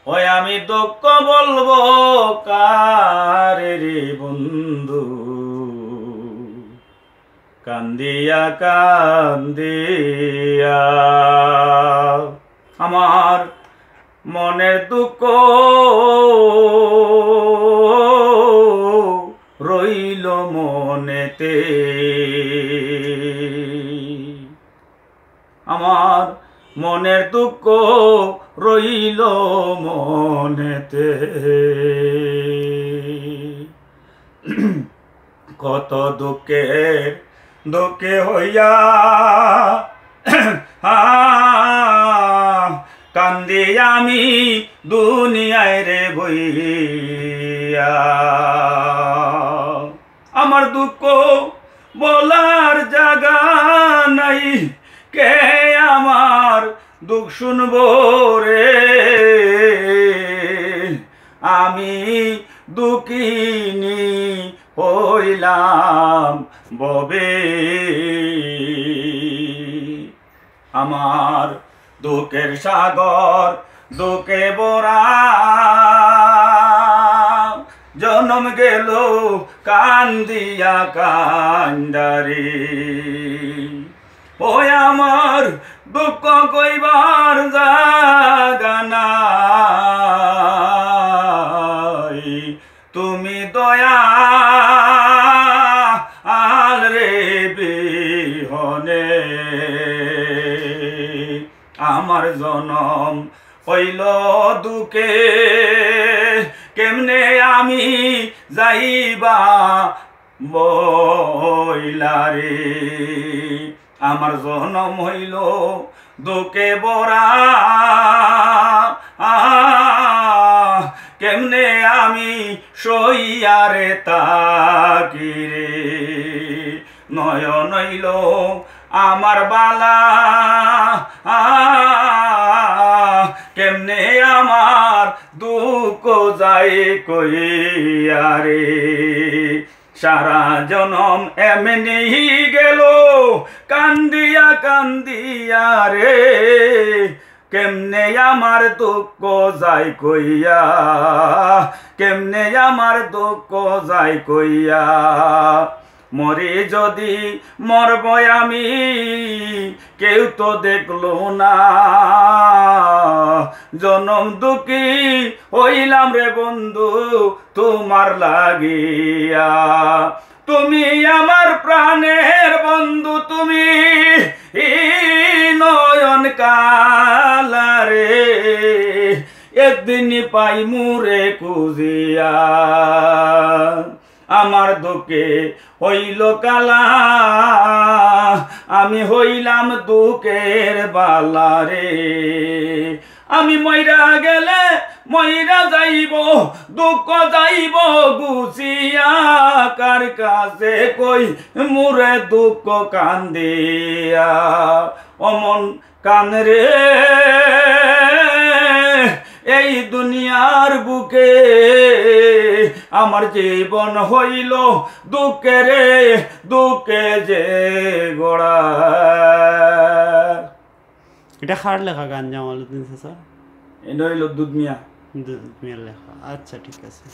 ওই আমি দুঃখ বলবো কারে রে বন্ধু, কান্দিয়া কান্দিয়া আমার মনের দুঃখ রইল মনেতে, আমার মনের দুঃখ রইল মনেতে। কত দুঃখে হইয়া কান্দি আমি দুনিয়ায় রে বইয়া, আমার দুঃখ বলার জায়গা নাই, কে আমার দুঃখ শুনবো রে, আমি দুঃখিনী হইলাম ববে। আমার দুঃখের সাগর দুঃখে ভরা, জনম গেল কান্দিয়া কান্দারি। ওই আমার দুঃখ কইবার জায়গা নাই, তুমি দয়াল রে বিহনে আমার জনম হইল দুঃখে, কেমনে আমি যাইবা বইলারে, আমার জনম হইল দুঃখে ভরা, কেমনে আমি সইয়ারে তাকিরে, নয়ন হইল আমার বালা, কেমনে আমার দুঃখ যায় কইয়ারে, সারা জনম এমনি গেল কান্দিয়া কান্দিয়া রে, কেমনে আমার দুঃখ যায় কইয়া, কেমনে আমার দুঃখ যায় কইয়া। মরি যদি মরব আমি, কেউ তো দেখলো না, জনম দুঃখী হইলাম রে বন্ধু তোমার লাগিয়া। তুমি আমার প্রাণের বন্ধু, তুমি নয়ন কালারে, একদিন পাই মুরে কুজিয়া, আমার দুঃখে হইল কালা, আমি হইলাম দুঃখের বালারে। আমি মইরা গেলে মইরা যাইব, দুঃখ যাইব গুছিয়া, কার কাছে কই মুরে দুঃখ কান্দিয়া, অমন কান রে এই দুনিয়ার বুকে, আমার জীবন হইল দুঃখে রে দুঃখে যে গোড়া। এটা কার লেখা গান জামালউদ্দিন চাচা? এটা হইল দুধ মিয়া। দুধ মিয়ার লেখা। আচ্ছা ঠিক আছে।